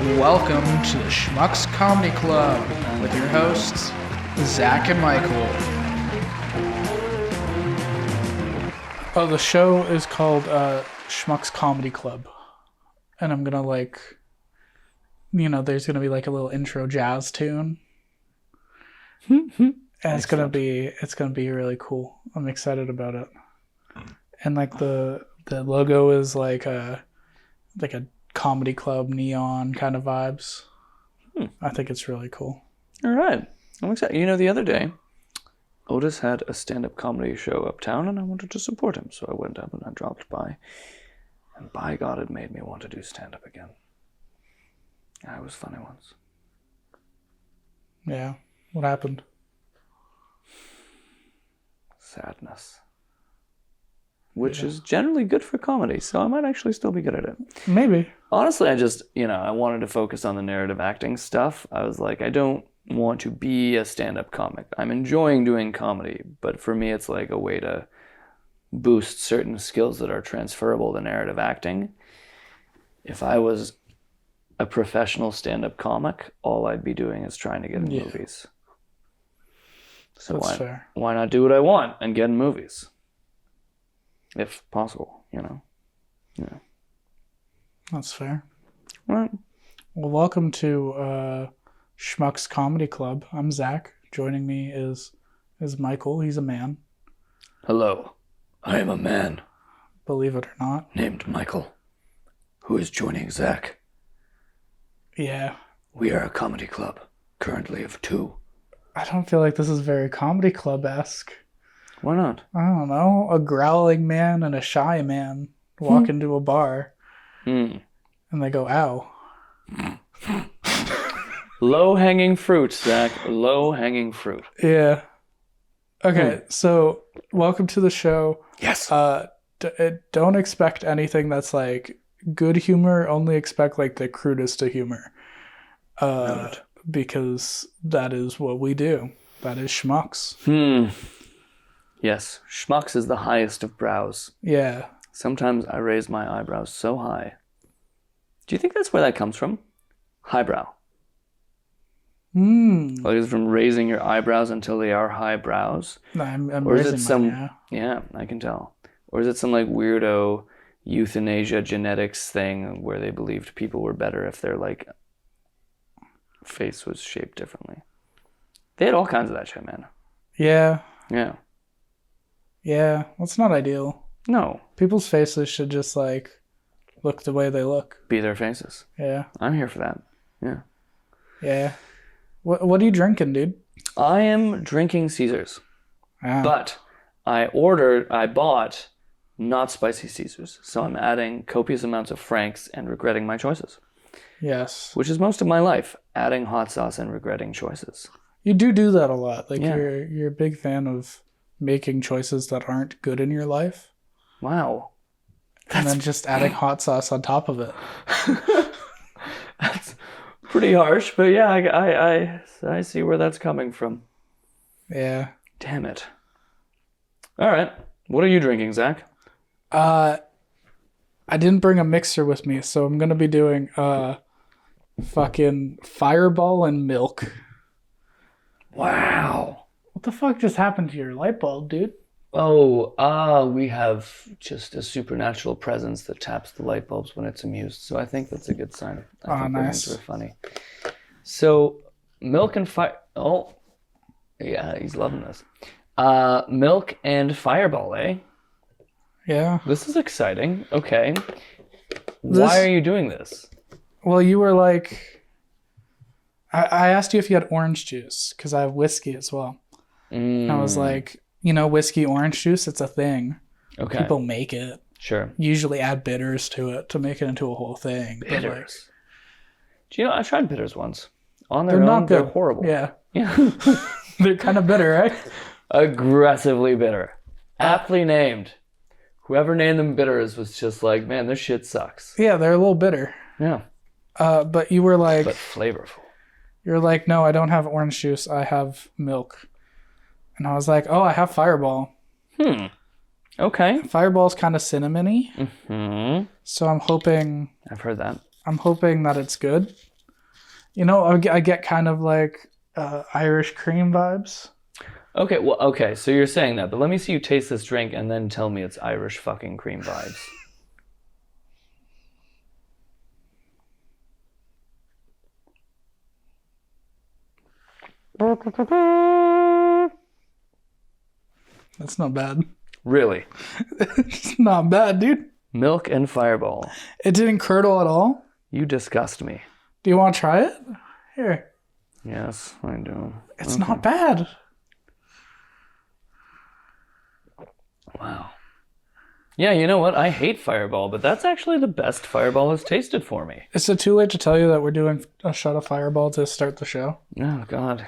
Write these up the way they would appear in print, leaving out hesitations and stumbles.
Welcome to the Schmucks Comedy Club with your hosts, Zac and Michael. Oh, the show is called Schmucks Comedy Club. And I'm gonna there's gonna be like a little intro jazz tune. And it's gonna be really cool. I'm excited about it. And like the logo is like a comedy club neon kind of vibes. I think it's really cool. All right. I'm excited. You know, the other day, Otis had a stand-up comedy show uptown, and I wanted to support him, so I went up and I dropped by. And by God, it made me want to do stand-up again. I was funny once. Yeah. What happened? Sadness. Which is generally good for comedy, so I might actually still be good at it. Maybe. Honestly, I wanted to focus on the narrative acting stuff. I was like, I don't want to be a stand-up comic. I'm enjoying doing comedy, but for me, it's like a way to boost certain skills that are transferable to narrative acting. If I was a professional stand-up comic, all I'd be doing is trying to get in movies. So That's fair. Why not do what I want and get in movies? If possible, Yeah. That's fair. Right. Well, welcome to Schmucks Comedy Club. I'm Zac. Joining me is Michael. He's a man. Hello. I am a man. Believe it or not. Named Michael. Who is joining Zac. Yeah. We are a comedy club. Currently of 2. I don't feel like this is very comedy club-esque. Why not? I don't know. A growling man and a shy man walk into a bar and they go, ow. Low-hanging fruit, Zac. Low-hanging fruit. Yeah. Okay, so welcome to the show. Yes. Don't expect anything that's like good humor. Only expect like the crudest of humor. Because that is what we do. That is schmucks. Yes, schmucks is the highest of brows. Yeah. Sometimes I raise my eyebrows so high. Do you think that's where that comes from? Highbrow. Like it's from raising your eyebrows until they are high brows? No, I'm or is raising it some? mine, Yeah, I can tell. Or is it some like weirdo euthanasia genetics thing where they believed people were better if their like face was shaped differently? They had all kinds of that shit, man. Yeah. Yeah. Yeah, that's not ideal. No. People's faces should just like look the way they look. Be their faces. Yeah. I'm here for that. Yeah. Yeah. What are you drinking, dude? I am drinking Caesars. But I bought not spicy Caesars. So I'm adding copious amounts of Franks and regretting my choices. Yes. Which is most of my life, adding hot sauce and regretting choices. You do that a lot. Like you're a big fan of making choices that aren't good in your life. Wow. And then just adding hot sauce on top of it. That's pretty harsh, but yeah, I see where that's coming from. Yeah. Damn it. All right. What are you drinking, Zac? I didn't bring a mixer with me, so I'm going to be doing fucking Fireball and milk. Wow. What the fuck just happened to your light bulb, dude? Oh, we have just a supernatural presence that taps the light bulbs when it's amused. So I think that's a good sign. I think nice. Things are funny. So milk and fire. Oh, yeah, he's loving this. Milk and Fireball, eh? Yeah. This is exciting. Okay. Why are you doing this? Well, you were like... I asked you if you had orange juice, because I have whiskey as well. And I was like, whiskey orange juice, it's a thing. Okay. People make it. Sure. Usually add bitters to it to make it into a whole thing. Bitters. Do you know, I tried bitters once. On their They're own, not good. they're horrible. Yeah. Yeah. They're kind of bitter, right? Aggressively bitter. Aptly named. Whoever named them bitters was just like, man, this shit sucks. Yeah, they're a little bitter. Yeah. But you were like... But flavorful. You're like, no, I don't have orange juice. I have milk. And I was like, oh, I have Fireball. Okay. Fireball's kind of cinnamony. Mm-hmm. So I'm hoping... I've heard that. I'm hoping that it's good. You know, I get kind of like Irish cream vibes. Okay, well, okay, so you're saying that, but let me see you taste this drink and then tell me it's Irish fucking cream vibes. That's not bad. Really? It's not bad, dude. Milk and Fireball. It didn't curdle at all. You disgust me. Do you want to try it? Here. Yes, I do. It's not bad. Wow. Yeah, you know what? I hate Fireball, but that's actually the best Fireball has tasted for me. Is it too late to tell you that we're doing a shot of Fireball to start the show? Oh, God.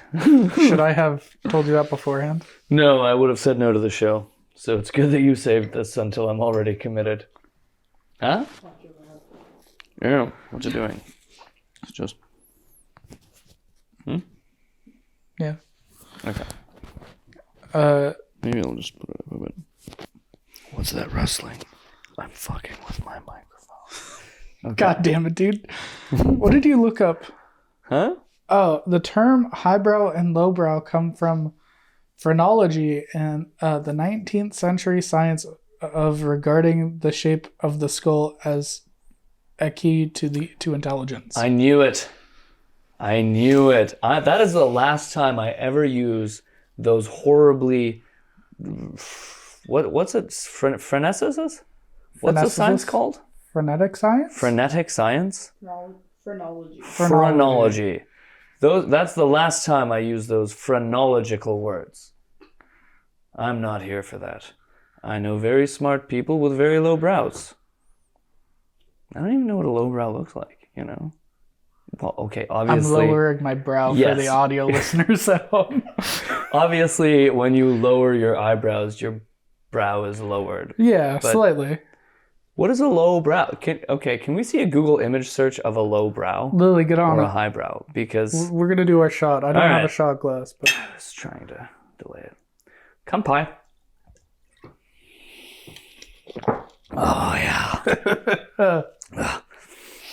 Should I have told you that beforehand? No, I would have said no to the show. So it's good that you saved this until I'm already committed. Huh? Yeah, what you doing? It's just... Yeah. Okay. Maybe I'll just put it up a bit. What's that rustling? I'm fucking with my microphone. Okay. God damn it, dude. What did you look up? Huh? Oh, the term highbrow and lowbrow come from phrenology and the 19th century science of regarding the shape of the skull as a key to intelligence. I knew it. That is the last time I ever use those horribly... What's it? Phreneticism? What's the science called? Frenetic science? Frenetic science? Phrenology. Phrenology. That's the last time I used those phrenological words. I'm not here for that. I know very smart people with very low brows. I don't even know what a low brow looks like, you know? Well, okay, obviously... I'm lowering my brow for the audio listeners at home. Obviously, when you lower your eyebrows, your brow is lowered. Yeah, slightly. What is a low brow? Can we see a Google image search of a low brow? Lily, get on or it. a high brow? Because... We're going to do our shot. I don't have a shot glass, but... I was trying to delay it. Come, pie. Oh, yeah.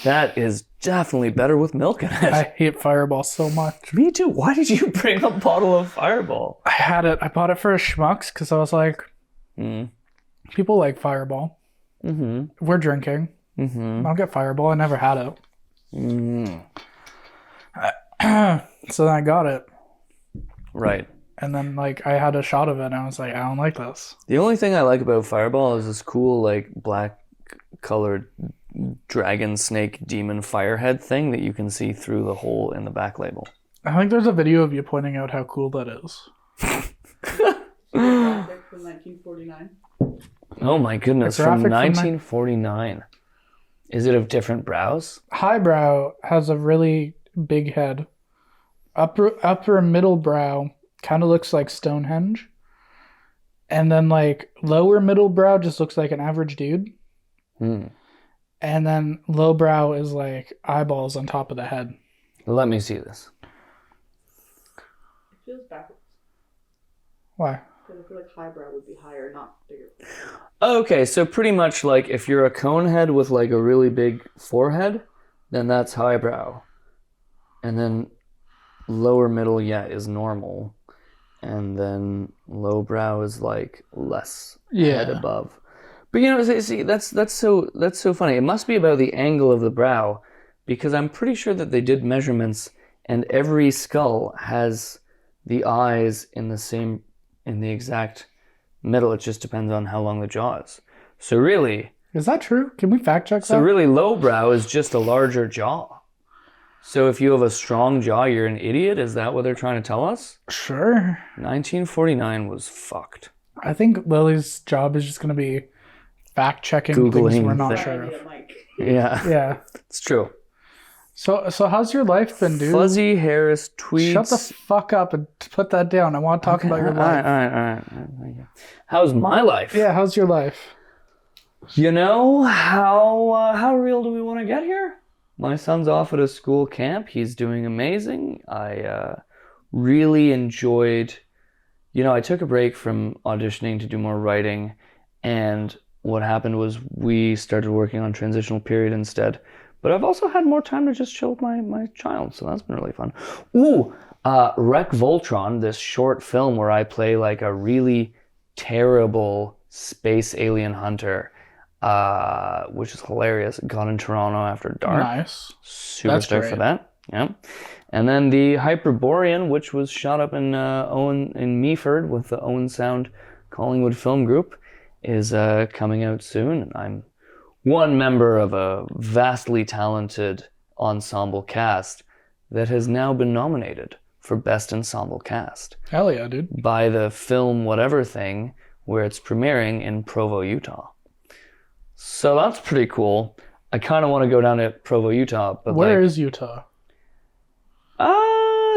That is definitely better with milk in it. I hate Fireball so much. Me too. Why did you bring a bottle of Fireball? I had it. I bought it for a Schmucks because I was like, people like Fireball. Mm-hmm. We're drinking. Mm-hmm. I'll get Fireball. I never had it. So then I got it. Right. And then like I had a shot of it and I was like, I don't like this. The only thing I like about Fireball is this cool like black colored dragon snake demon firehead thing that you can see through the hole in the back label. I think there's a video of you pointing out how cool that is. Graphic from 1949. Oh my goodness, from 1949. Is it of different brows? Highbrow has a really big head. Upper and middle brow kind of looks like Stonehenge. And then like lower middle brow just looks like an average dude. And then low brow is like eyeballs on top of the head. Let me see this. It feels backwards. Why? Because I feel like highbrow would be higher, not bigger. Okay, so pretty much like if you're a cone head with like a really big forehead, then that's highbrow. And then lower middle, is normal. And then low brow is like less head above. But you know, see, that's so funny. It must be about the angle of the brow, because I'm pretty sure that they did measurements, and every skull has the eyes in the exact middle. It just depends on how long the jaw is. So really, is that true? Can we fact check that? So really, low brow is just a larger jaw. So if you have a strong jaw, you're an idiot. Is that what they're trying to tell us? Sure. 1949 was fucked. I think Lily's job is just going to be fact-checking Googling things we're not sure of. Yeah. It's true. So how's your life been, dude? Fuzzy Harris tweets. Shut the fuck up and put that down. I want to talk about your life. All right. How's my life? Yeah, how's your life? You know, how real do we want to get here? My son's off at a school camp. He's doing amazing. I really enjoyed... You know, I took a break from auditioning to do more writing, and what happened was we started working on Transitional Period instead. But I've also had more time to just chill with my child, so that's been really fun. Ooh, Rec Voltron, this short film where I play like a really terrible space alien hunter, which is hilarious. It got in Toronto after dark. Nice. Super That's stoked for great. that. Yeah. And then the Hyperborean, which was shot up in Meaford with the Owen Sound Collingwood Film Group, is coming out soon. And I'm one member of a vastly talented ensemble cast that has now been nominated for Best Ensemble Cast Hell yeah, dude. by the film whatever thing where it's premiering in Provo, Utah. So that's pretty cool. I kind of want to go down to Provo, Utah, but Where is Utah?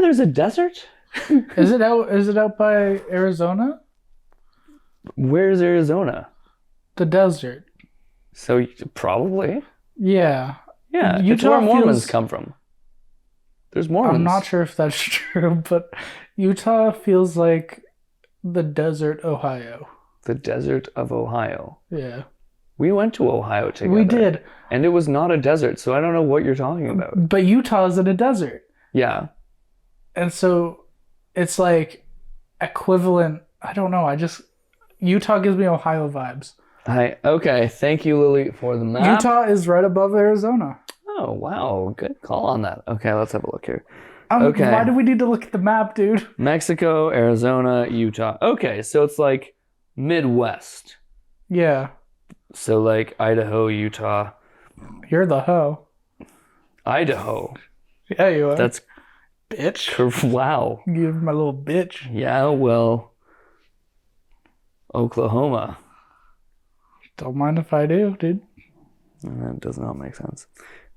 There's a desert. Is it out by Arizona? Where's Arizona? The desert. So probably. Yeah. Yeah, it's Utah where Mormons feels- come from. There's Mormons. I'm not sure if that's true, but Utah feels like the desert, Ohio. The desert of Ohio. Yeah. We went to Ohio together. We did. And it was not a desert, so I don't know what you're talking about. But Utah is in a desert. Yeah. And so it's like equivalent. I don't know. Utah gives me Ohio vibes. Okay, thank you, Lily, for the map. Utah is right above Arizona. Oh, wow. Good call on that. Okay, let's have a look here. Okay. Why do we need to look at the map, dude? Mexico, Arizona, Utah. Okay, so it's like Midwest. Yeah. So like Idaho, Utah. You're the hoe. Idaho. Yeah, you are. That's bitch. Wow. You're my little bitch. Yeah, well, Oklahoma. Don't mind if I do, dude. That does not make sense.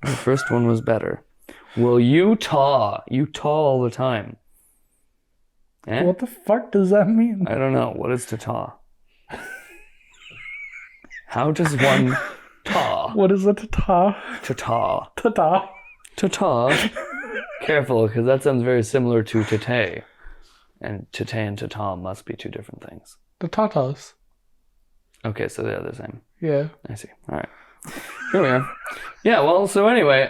The first one was better. Well, Utah all the time. Eh? What the fuck does that mean? I don't know. What is to taw? How does one taw? What is a ta-ta? To taw. Ta-ta. To taw. Careful, because that sounds very similar to tete. And tete and tata must be two different things. The tatas. Okay, so they're the same. Yeah. I see. All right. Here we are. Yeah, well, so anyway,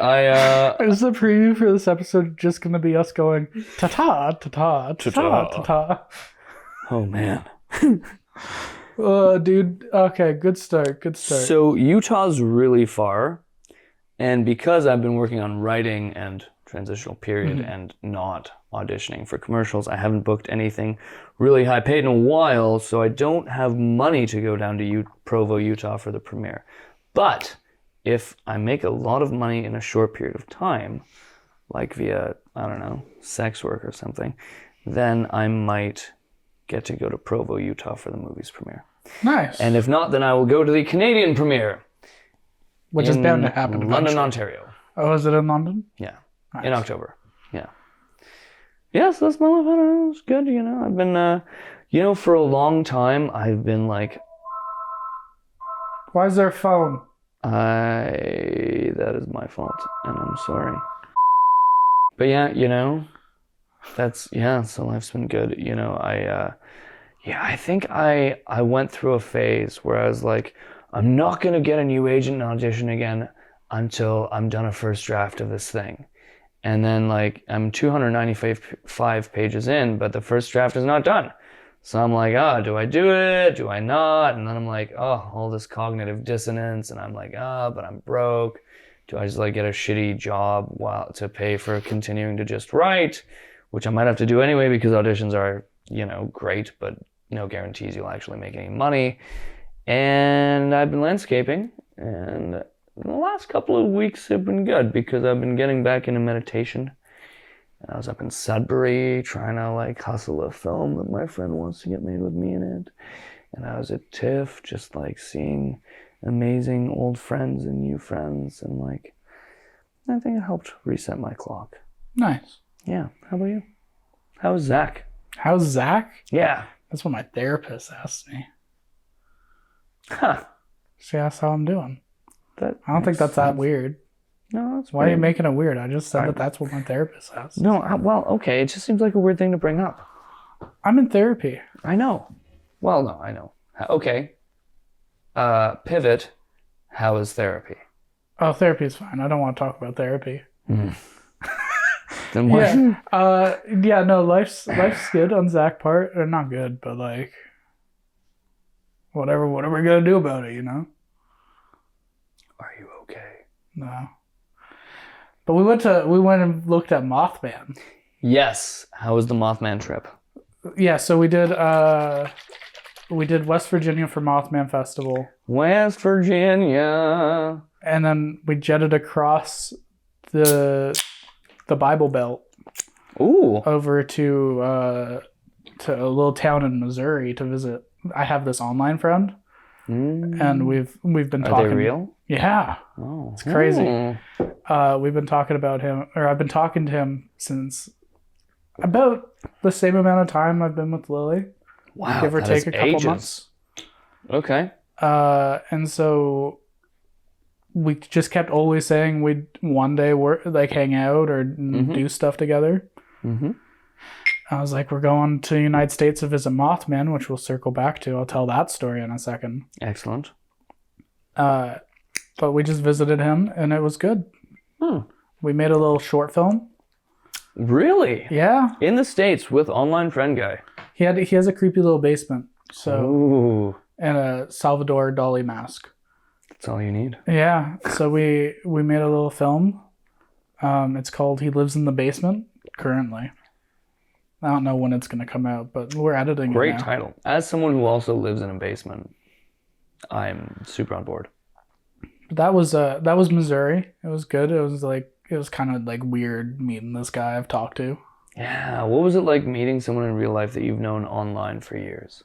Is the preview for this episode just going to be us going ta-ta, ta-ta, ta-ta, ta-ta? Oh, man. Dude, okay, good start. So Utah's really far, and because I've been working on writing and transitional period and not auditioning for commercials, I haven't booked anything really high paid in a while, so I don't have money to go down to Provo, Utah for the premiere. But if I make a lot of money in a short period of time, like via, I don't know, sex work or something, then I might get to go to Provo, Utah for the movie's premiere. Nice. And if not, then I will go to the Canadian premiere. Which is bound to happen in London, eventually. Ontario. Oh, is it in London? Yeah. Nice. In October. Yeah. Yeah, so that's my life. I don't know. It's good, you know. I've been, for a long time, I've been like... Why is there a phone? That is my fault, and I'm sorry. But yeah, so life's been good. I think I went through a phase where I was like, I'm not going to get a new agent and audition again until I'm done a first draft of this thing. And then I'm 295 pages in, but the first draft is not done. So I'm like, do I do it? Do I not? And then I'm like, all this cognitive dissonance. And I'm like, but I'm broke. Do I just get a shitty job to pay for continuing to just write? Which I might have to do anyway because auditions are, great, but no guarantees you'll actually make any money. And I've been landscaping, and the last couple of weeks have been good because I've been getting back into meditation. And I was up in Sudbury trying to hustle a film that my friend wants to get made with me in it. And I was at TIFF just seeing amazing old friends and new friends, and I think it helped reset my clock. Nice. Yeah. How about you? How's Zach? How's Zach? Yeah. That's what my therapist asked me. Huh. She asked how I'm doing. I don't think makes that's that sense. weird. No, that's Why are you weird. making it weird? I just said that's what my therapist asked. No, well, okay. It just seems like a weird thing to bring up. I'm in therapy. I know. Well, no, I know. Okay. Pivot. How is therapy? Oh, therapy's fine. I don't want to talk about therapy. Then why? Yeah. No, life's good on Zach's part. Or not good, but like, whatever. What are we gonna do about it? You know? Are you okay? No. But we went and looked at Mothman. Yes. How was the Mothman trip? Yeah. So we did West Virginia for Mothman Festival, West Virginia. and then we jetted across the Bible Belt Ooh. over to a little town in Missouri to visit. I have this online friend, and we've been talking. Are they real? Yeah, Oh, it's crazy. Oh. We've been talking about him, or I've been talking to him since about the same amount of time I've been with Lily. Wow, give or that take is a couple ages. months. Okay. And so we just kept always saying we'd one day work, like hang out or do stuff together. Mm-hmm. I was like, we're going to the United States to visit Mothman, which we'll circle back to. I'll tell that story in a second. Excellent. But we just visited him, and it was good. We made a little short film. Really? Yeah. In the States with online friend guy. He has a creepy little basement. So Ooh. and a Salvador Dali mask. That's all you need. Yeah. So we made a little film. It's called He Lives in the Basement currently. I don't know when it's going to come out, but we're editing Great it now. title. As someone who also lives in a basement, I'm super on board. That was Missouri. It was good. It was kind of like weird meeting this guy I've talked to. Yeah. What was it like meeting someone in real life that you've known online for years?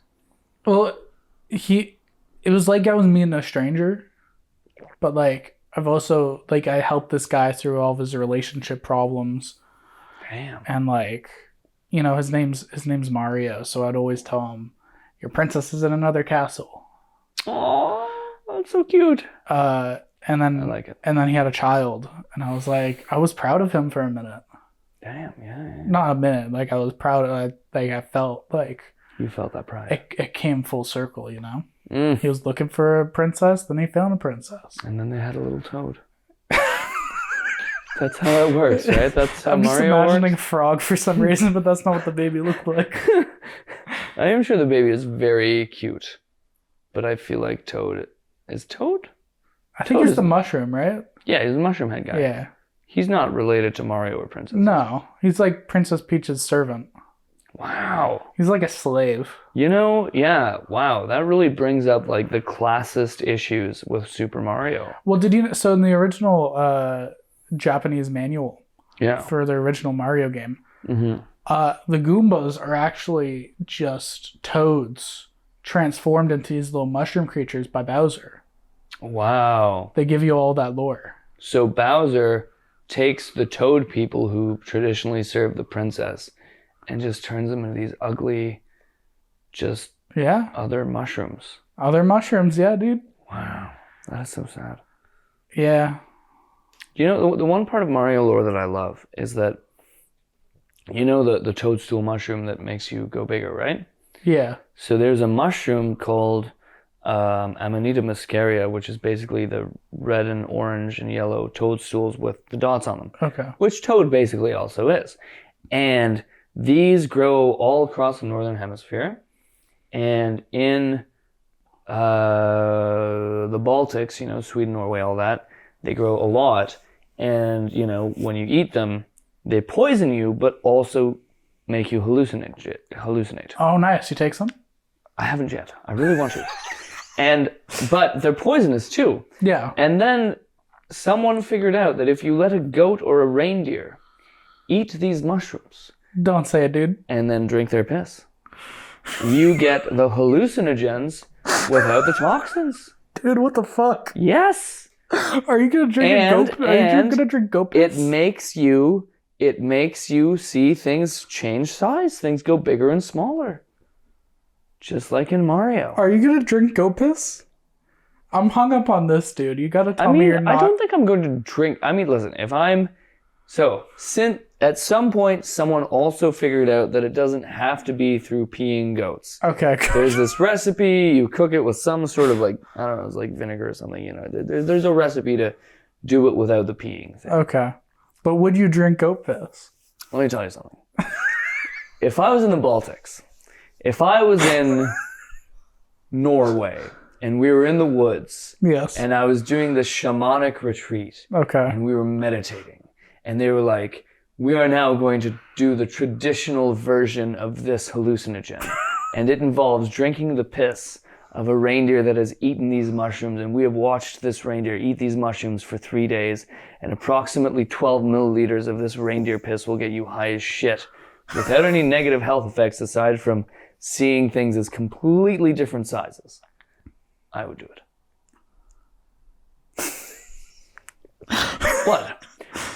Well, it was like I was meeting a stranger, but like I've also like I helped this guy through all of his relationship problems. Damn. And like, you know, his name's Mario, so I'd always tell him, "Your princess is in another castle." Oh, that's so cute. And then I like it. And then he had a child, and I was proud of him for a minute. Damn. Yeah. Not a minute, like I was proud. I felt like You felt that pride. it came full circle, you know. He was looking for a princess, then he found a princess. And then they had a little toad. That's how it works, right? That's how I'm just Mario imagining works. Frog for some reason, but that's not what the baby looked like. I am sure the baby is very cute, but I feel like Toad is Toad. I think Toad he's is- the mushroom, right? Yeah, he's a mushroom head guy. Yeah. He's not related to Mario or Princess. No, he's like Princess Peach's servant. Wow. He's like a slave. You know, yeah. Wow, that really brings up like the classist issues with Super Mario. Well, so in the original Japanese manual Yeah. for the original Mario game, Mm-hmm. the Goombas are actually just toads transformed into these little mushroom creatures by Bowser. Wow. They give you all that lore. So Bowser takes the Toad people who traditionally serve the princess and just turns them into these ugly, just Yeah. other mushrooms. Other mushrooms, yeah, dude. Wow. That is so sad. Yeah. You know, the one part of Mario lore that I love is that, you know, the toadstool mushroom that makes you go bigger, right? Yeah. So there's a mushroom called Amanita muscaria, which is basically the red and orange and yellow toadstools with the dots on them, Okay. which Toad basically also is. And these grow all across the northern hemisphere. And in the Baltics, you know, Sweden, Norway, all that, they grow a lot. And, you know, when you eat them, they poison you, but also make you hallucinate. Oh, nice. You take some? I haven't yet. I really want to. But they're poisonous too. Yeah. And then someone figured out that if you let a goat or a reindeer eat these mushrooms Don't say it, dude. and then drink their piss, you get the hallucinogens without the toxins. Dude, what the fuck? Yes. Are you gonna drink goat? Are you gonna drink goat piss? It makes you see things change size. Things go bigger and smaller. Just like in Mario. Are you gonna drink goat piss? I'm hung up on this, dude. You gotta tell me you're not. I don't think I'm going to drink. I mean, listen, since at some point someone also figured out that it doesn't have to be through peeing goats. Okay. Cool. There's this recipe, you cook it with some sort of like, I don't know, it's like vinegar or something, you know. There's a recipe to do it without the peeing thing. Okay. But would you drink goat piss? Let me tell you something. If I was in the Baltics, if I was in Norway and we were in the woods Yes. and I was doing the shamanic retreat Okay. and we were meditating and they were like, we are now going to do the traditional version of this hallucinogen and it involves drinking the piss of a reindeer that has eaten these mushrooms, and we have watched this reindeer eat these mushrooms for 3 days, and approximately 12 milliliters of this reindeer piss will get you high as shit without any negative health effects aside from seeing things as completely different sizes. I would do it.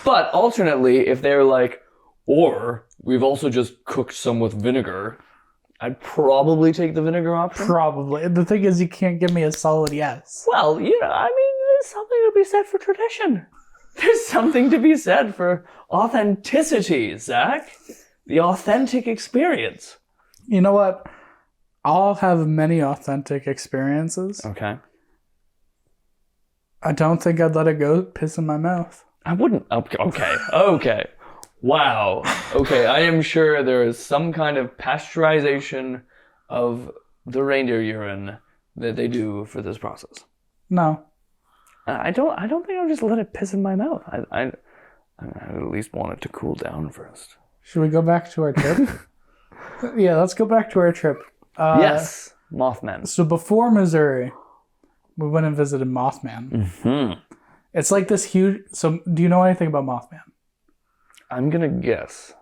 But alternately, if they're like, or we've also just cooked some with vinegar, I'd probably take the vinegar option. Probably. The thing is, you can't give me a solid yes. Well, you know, I mean, there's something to be said for tradition. There's something to be said for authenticity, Zach. The authentic experience. You know what? I'll have many authentic experiences. Okay. I don't think I'd let it go piss in my mouth. I wouldn't. Okay. Wow. Okay, I am sure there is some kind of pasteurization of the reindeer urine that they do for this process. No. I don't think I'll just let it piss in my mouth. I at least want it to cool down first. Should we go back to our trip? Yeah, let's go back to our trip. Yes, Mothman. So before Missouri, we went and visited Mothman. Mm-hmm. It's like this huge... So do you know anything about Mothman? I'm gonna guess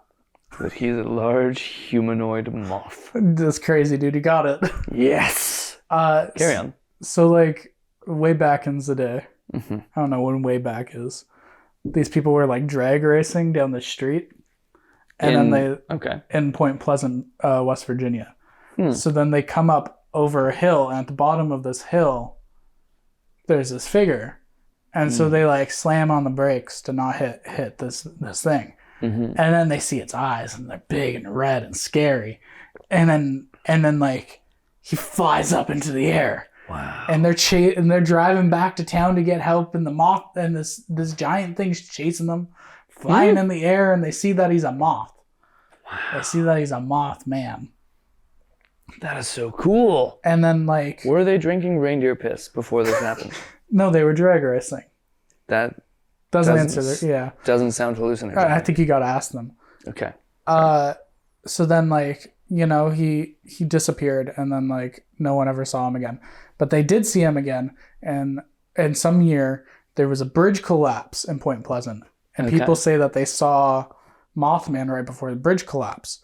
that he's a large humanoid moth. That's crazy, dude. You got it. Yes. Carry on. So like way back in the day, Mm-hmm. I don't know when way back is, these people were like drag racing down the street. And then in Point Pleasant, West Virginia. So then they come up over a hill, and at the bottom of this hill, there's this figure. And so they like slam on the brakes to not hit this thing. Mm-hmm. And then they see its eyes, and they're big and red and scary. And then like he flies up into the air. Wow. And they're driving back to town to get help, and the moth and this giant thing's chasing them, flying in the air, and they see that he's a moth. Wow. They see that he's a moth man. That is so cool. And then like, were they drinking reindeer piss before this happened? No, they were drag racing. That doesn't answer that. Yeah. Doesn't sound hallucinatory. I think you got to ask them. Okay. So then like, you know, he disappeared, and then like no one ever saw him again. But they did see him again, and in some year there was a bridge collapse in Point Pleasant, and people say that they saw Mothman right before the bridge collapse.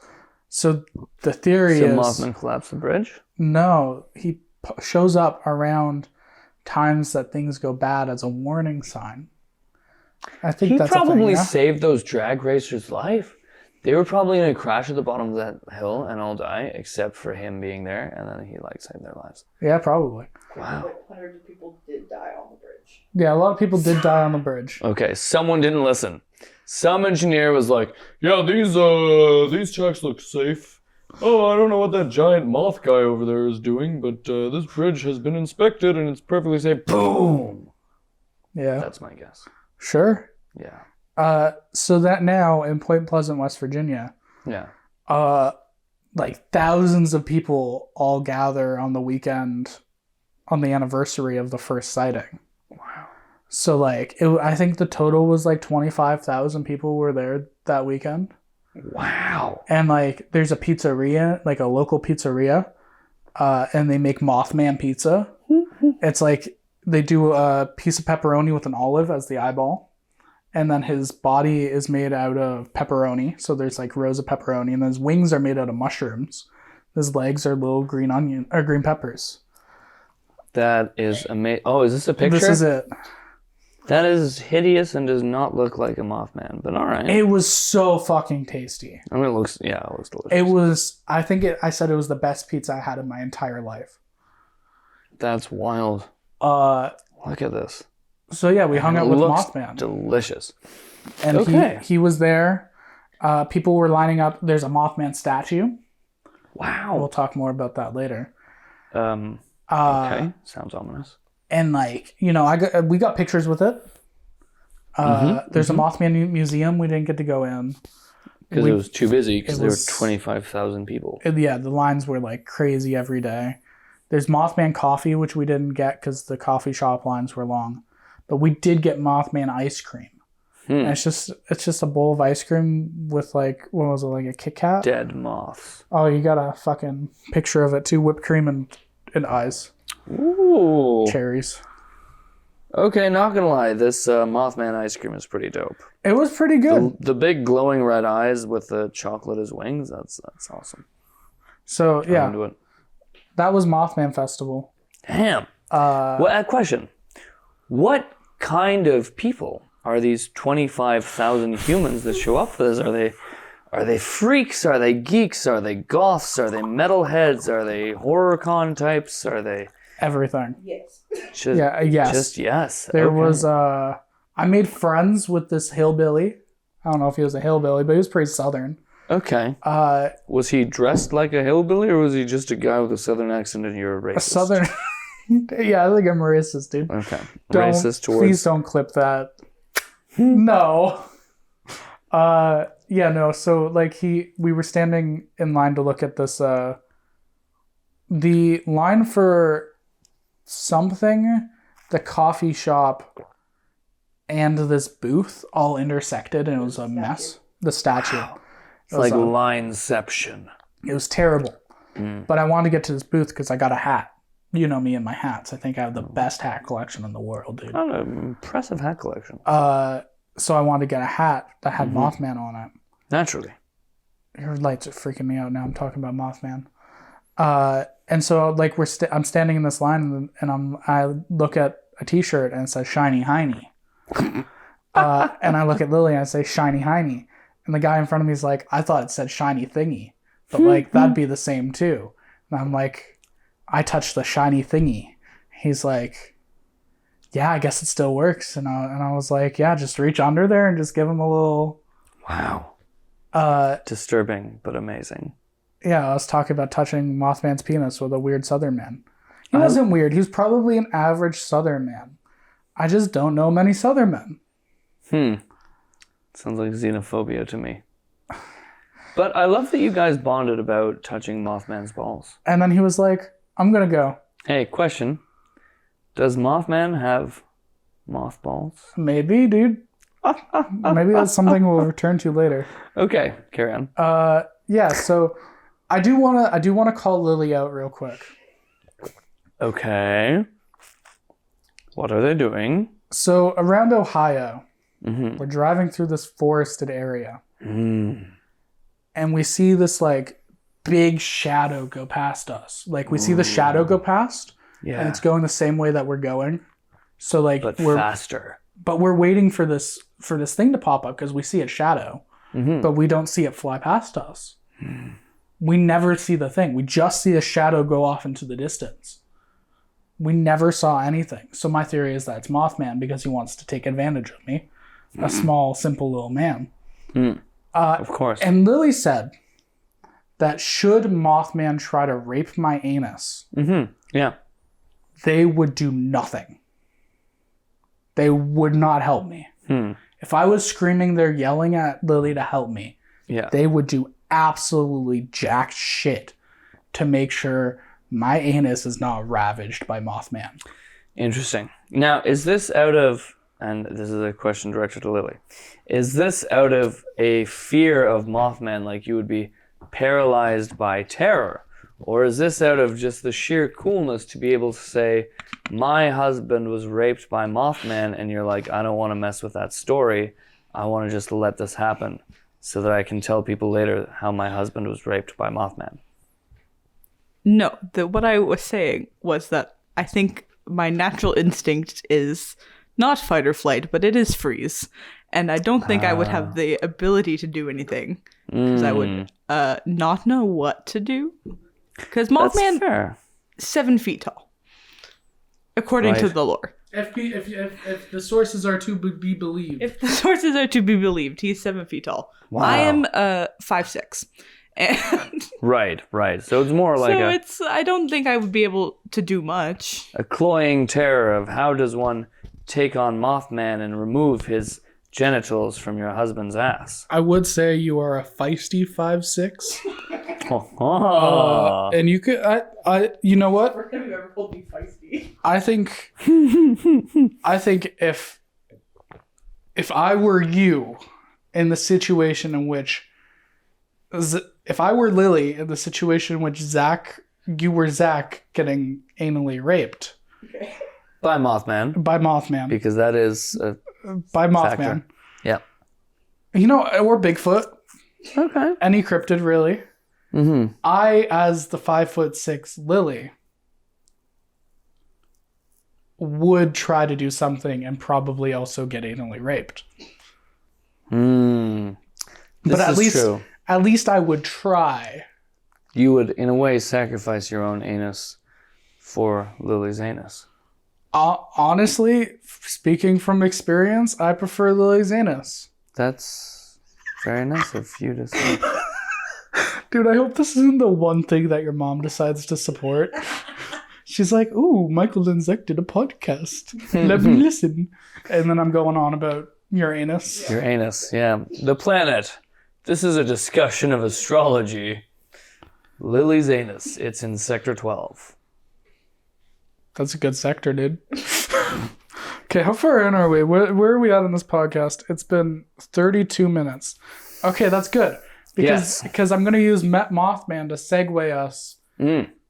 So the theory is Mothman collapsed the bridge? No, he shows up around times that things go bad as a warning sign. I think that's probably a thing, saved those drag racers' life. They were probably going to crash at the bottom of that hill and all die, except for him being there, and then he like saved their lives. Yeah, probably. Wow. Like hundreds of people did die on the bridge. Yeah, a lot of people did die on the bridge. Okay, someone didn't listen. Some engineer was like, yeah, these tracks look safe. Oh, I don't know what that giant moth guy over there is doing, but this bridge has been inspected and it's perfectly safe. Boom! Yeah. That's my guess. Sure. Yeah. So that now in Point Pleasant, West Virginia, Yeah. like thousands of people all gather on the weekend on the anniversary of the first sighting. Wow. So like, I think the total was like 25,000 people were there that weekend. Wow. And like, there's a pizzeria, like a local pizzeria, and they make Mothman pizza. It's like they do a piece of pepperoni with an olive as the eyeball. And then his body is made out of pepperoni. So there's like rows of pepperoni, and then his wings are made out of mushrooms. His legs are little green peppers. That is amazing. Oh, is this a picture? This is it. That is hideous and does not look like a Mothman, but all right. It was so fucking tasty. I mean, it looks delicious. It was, I said it was the best pizza I had in my entire life. That's wild. Look at this. So yeah, we hung out with Mothman. Delicious. And he was there. People were lining up. There's a Mothman statue. Wow. We'll talk more about that later. Okay. Sounds ominous. And like, you know, we got pictures with it. There's a Mothman museum we didn't get to go in. Because it was too busy because there were was- 25,000 people. Yeah, the lines were like crazy every day. There's Mothman coffee, which we didn't get because the coffee shop lines were long. But we did get Mothman ice cream. And it's just a bowl of ice cream with like, what was it, like a Kit Kat? Dead moths. Oh, you got a fucking picture of it too. Whipped cream and eyes. Ooh. Cherries. Okay, not gonna lie, this Mothman ice cream is pretty dope. It was pretty good. The big glowing red eyes with the chocolate as wings, that's awesome. So, I'm yeah, into it. that was Mothman Festival. Damn. Well, a question. What kind of people are these 25,000 humans that show up for this? Are they freaks? Are they geeks? Are they goths? Are they metalheads? Are they horror con types? Are they Everything. Yes. just Yes. Just yes. There Okay. was, I made friends with this hillbilly. I don't know if he was a hillbilly, but he was pretty southern. Okay. Uh, Was he dressed like a hillbilly, or was he just a guy with a southern accent and you're a racist? a southern. Yeah, I think I'm racist, dude. Okay. Don't- Racist towards. Please don't clip that. No. Yeah, no. So like we were standing in line to look at this. The line for something, the coffee shop, and this booth all intersected, and it was a mess. The statue. It's like lineception. It was terrible. But I wanted to get to this booth because I got a hat. You know me and my hats. I think I have the best hat collection in the world, dude. Not an impressive hat collection. So I wanted to get a hat that had Mothman on it. Naturally. Your lights are freaking me out now. I'm talking about Mothman. And so like I'm standing in this line and I look at a T-shirt and it says Shiny Heiny. And I look at Lily and I say Shiny Heiny. And the guy in front of me is like, I thought it said Shiny Thingy, but like that'd be the same too. And I'm like, I touched the shiny thingy. He's like, yeah, I guess it still works. And I was like, yeah, just reach under there and just give him a little. Wow. Disturbing, but amazing. Yeah, I was talking about touching Mothman's penis with a weird Southern man. He wasn't weird. He was probably an average Southern man. I just don't know many Southern men. Sounds like xenophobia to me. But I love that you guys bonded about touching Mothman's balls. And then he was like, I'm going to go. Hey, question. Does Mothman have mothballs? Maybe, dude. Maybe that's something we'll return to later. Okay, carry on. Yeah, so I do want to call Lily out real quick. Okay. What are they doing? So around Ohio, we're driving through this forested area. And we see this like big shadow go past us. Like we see the shadow go past, Yeah. and it's going the same way that we're going. So like But we're faster. we're waiting for this thing to pop up because we see its shadow, but we don't see it fly past us. We never see the thing. We just see a shadow go off into the distance. We never saw anything. So my theory is that it's Mothman because he wants to take advantage of me, a small, simple little man. Of course. And Lily said that should Mothman try to rape my anus, Yeah. they would do nothing. They would not help me. If I was screaming there yelling at Lily to help me, Yeah. they would do absolutely jack shit to make sure my anus is not ravaged by Mothman. Interesting. Now, is this out of, and this is a question directed to Lily, is this out of a fear of Mothman, like you would be paralyzed by terror? Or is this out of just the sheer coolness to be able to say, my husband was raped by Mothman, and you're like, I don't want to mess with that story. I want to just let this happen so that I can tell people later how my husband was raped by Mothman. No, what I was saying was that I think my natural instinct is not fight or flight, but it is freeze. And I don't think I would have the ability to do anything because I would not know what to do. Because That's Mothman, fair. 7 feet tall, according to Right. the lore. If the sources are to be believed. If the sources are to be believed, he's 7 feet tall. Wow. I am 5'6". And Right. So it's more like so I don't think I would be able to do much. a cloying terror of how does one take on Mothman and remove his genitals from your husband's ass. I would say you are a feisty 5'6". Oh. And you could, you know what? Where have you ever pulled me feisty? I think if I were you in the situation in which, if I were Lily in the situation in which you were Zac getting anally raped Okay. By Mothman. by Mothman, Because that is by Mothman, factor. Yeah. you know, or Bigfoot, Okay. any cryptid really. Mm-hmm. I, as the 5'6" Lily, would try to do something and probably also get anally raped. This But at is least, true. at least I would try. You would, in a way, sacrifice your own anus for Lily's anus. Honestly, speaking from experience, I prefer Lily's anus. That's very nice of you to say. Dude, I hope this isn't the one thing that your mom decides to support. She's like, ooh, Michael and Zac did a podcast. Let me listen. And then I'm going on about your anus. Your anus, yeah. The planet. This is a discussion of astrology. Lily's anus. It's in Sector 12. That's a good sector, dude. Okay, how far in are we? Where are we at in this podcast? It's been 32 minutes. Okay, that's good. Because I'm going to use Mothman to segue us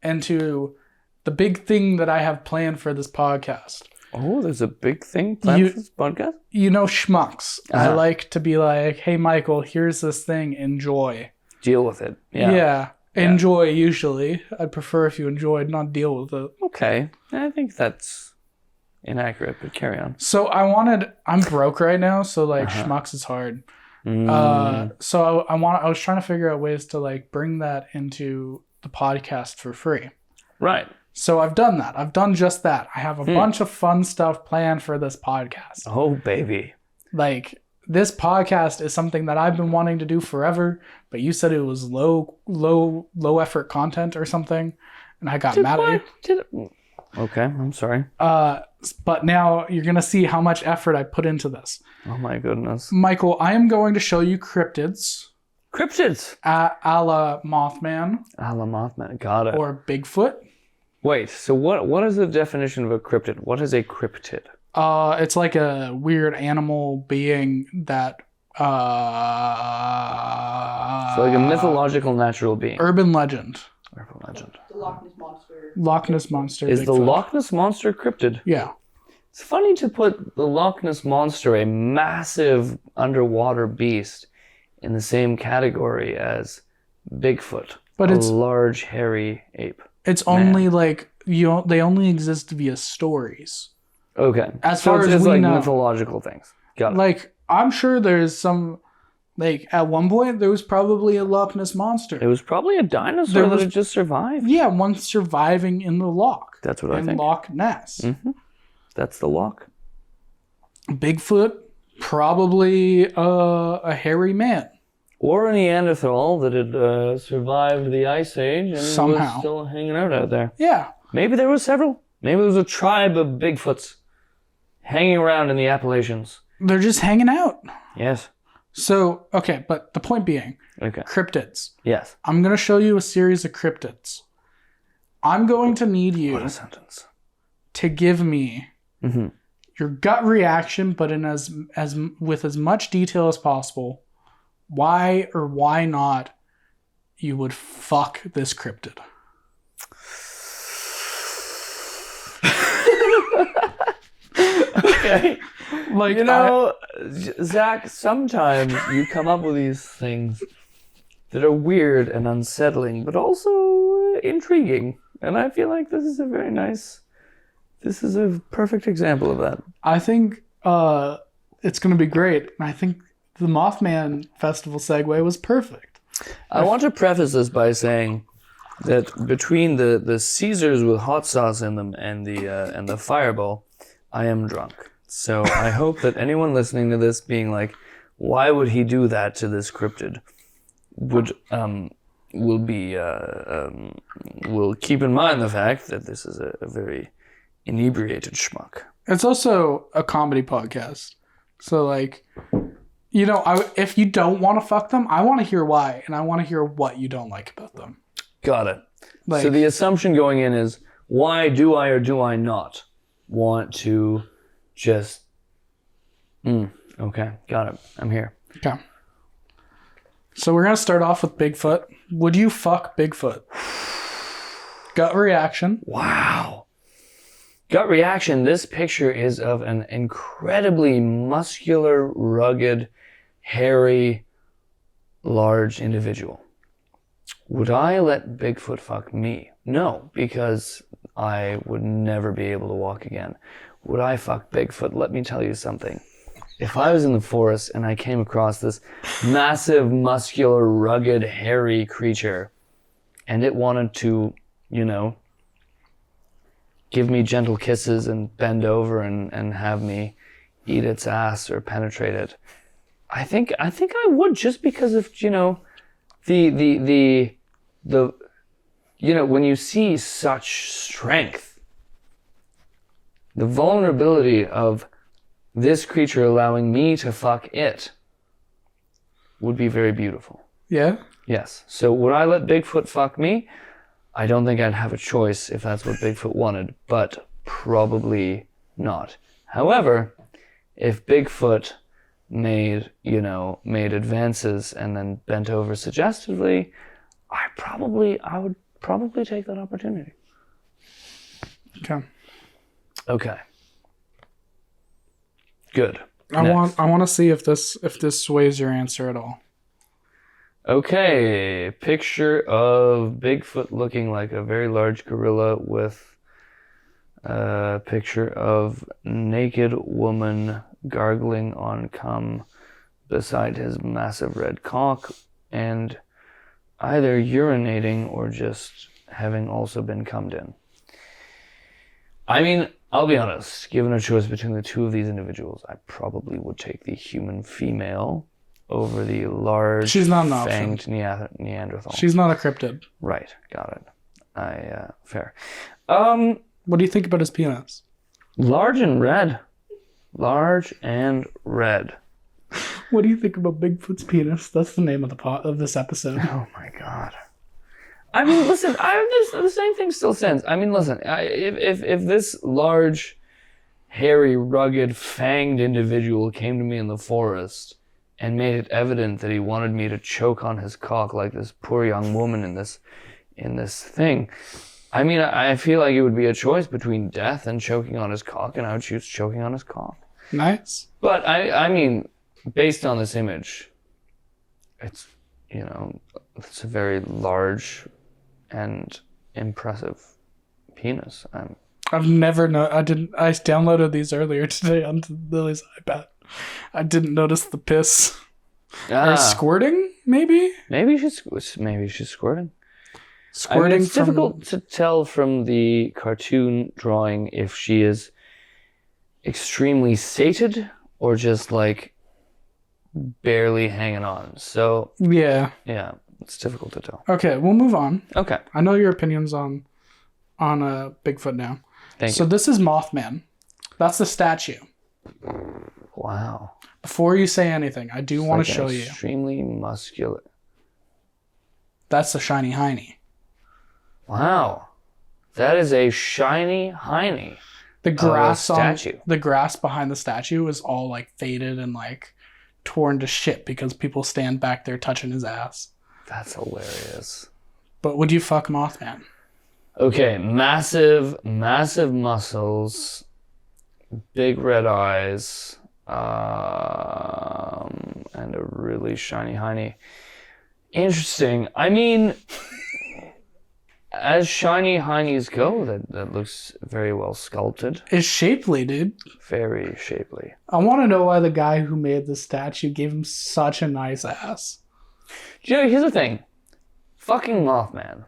into the big thing that I have planned for this podcast. Oh, there's a big thing planned for this podcast? You know, schmucks. I Uh-huh. like to be like, hey, Michael, here's this thing. Enjoy. Deal with it. Yeah. Enjoy, usually. I'd prefer if you enjoyed, not deal with it. Okay. I think that's inaccurate, but carry on. So I'm broke right now, so like schmucks is hard. So I was trying to figure out ways to like bring that into the podcast for free. Right. So I've done that. I've done just that. I have a bunch of fun stuff planned for this podcast. Oh, baby. Like, this podcast is something that I've been wanting to do forever, but you said it was low effort content or something, and I got mad at you. Okay, I'm sorry. But now you're going to see how much effort I put into this. Oh my goodness. Michael, I am going to show you cryptids Cryptids. a la Mothman A la Mothman. Got it. or Bigfoot. Wait, so what is the definition of a cryptid? What is a cryptid? It's like a weird animal being that So like a mythological natural being. urban legend. Urban legend. The Loch Ness Monster. Loch Ness Monster. Is the Bigfoot. Loch Ness Monster cryptid? Yeah. It's funny to put the Loch Ness Monster, a massive underwater beast, in the same category as Bigfoot, But a it's large hairy ape. It's only like they only exist via stories. Okay. As So far it's as we like know. mythological things. Got it. Like, I'm sure there's some, like, at one point there was probably a Loch Ness Monster. It was probably a dinosaur There that was- had just survived. Yeah, one surviving in the loch. That's what I in think. Loch Ness. That's the loch. Bigfoot, probably a hairy man. Or a Neanderthal that had survived the Ice Age and Somehow. was still hanging out there. Yeah. Maybe there were several. Maybe there was a tribe of Bigfoots hanging around in the Appalachians. They're just hanging out. Yes. So, okay, but the point being, Okay. cryptids. Yes. I'm going to show you a series of cryptids. I'm going to need What you a sentence. to give me your gut reaction, but in as with as much detail as possible, why or why not you would fuck this cryptid. Okay. Like, You know, Zac, sometimes you come up with these things that are weird and unsettling, but also intriguing. And I feel like this is a very nice... This is a perfect example of that. I think it's going to be great. And I think the Mothman Festival segue was perfect. I want to preface this by saying that between the Caesars with hot sauce in them and the Fireball, I am drunk. So I hope that anyone listening to this being like, why would he do that to this cryptid, will keep in mind the fact that this is a very inebriated schmuck. It's also a comedy podcast. So like, you know, if you don't want to fuck them, I want to hear why, and I want to hear what you don't like about them. Got it. Like, So the assumption going in is, why do I or do I not want to just... okay, got it. I'm here. okay. So we're gonna start off with Bigfoot. Would you fuck Bigfoot? Gut reaction. Wow. Gut reaction, this picture is of an incredibly muscular, rugged, hairy, large individual. Would I let Bigfoot fuck me? No, because I would never be able to walk again. Would I fuck Bigfoot? Let me tell you something. If I was in the forest and I came across this massive, muscular, rugged, hairy creature, and it wanted to, you know, give me gentle kisses and bend over and have me eat its ass or penetrate it, I think I would, just because of, you know, the you know, when you see such strength, the vulnerability of this creature allowing me to fuck it would be very beautiful. Yeah? Yes. So would I let Bigfoot fuck me? I don't think I'd have a choice if that's what Bigfoot wanted, but probably not. However, if Bigfoot made advances and then bent over suggestively, I would probably take that opportunity. Okay. Okay. Good. I want to see if this sways your answer at all. Okay, picture of Bigfoot looking like a very large gorilla with a picture of naked woman gargling on cum beside his massive red cock and either urinating or just having also been cummed in. I mean, I'll be honest, given a choice between the two of these individuals, I probably would take the human female over the large, She's not an fanged Neanderthal. She's not a cryptid. Right, got it. Fair. What do you think about his penis? Large and red. Large and red. What do you think about Bigfoot's penis? That's the name of of this episode. Oh my god. I mean, listen, the same thing still stands. I mean, listen, if this large, hairy, rugged, fanged individual came to me in the forest and made it evident that he wanted me to choke on his cock like this poor young woman in this thing, I mean, I feel like it would be a choice between death and choking on his cock, and I would choose choking on his cock. Nice. But I mean, based on this image, it's, you know, it's a very large and impressive penis. I've never I downloaded these earlier today onto Lily's iPad. I didn't notice the piss. Or squirting, maybe? Maybe she's squirting. Squirting. I mean, it's difficult to tell from the cartoon drawing if she is extremely sated or just like barely hanging on. So yeah, it's difficult to tell. Okay, we'll move on. Okay. I know your opinions on Bigfoot now. Thank you. So this is Mothman. That's the statue. Wow. Before you say anything, I do want to show you. Extremely muscular. That's the shiny hiney. Wow. That is a shiny hiney. The grass statue. The grass behind the statue is all like faded and like torn to shit because people stand back there touching his ass. That's hilarious. But would you fuck Mothman? Okay, massive muscles, big red eyes, and a really shiny hiney. Interesting. I mean, as shiny heinies go, that looks very well sculpted. It's shapely, dude. Very shapely. I want to know why the guy who made the statue gave him such a nice ass. You know, here's the thing. Fucking Mothman.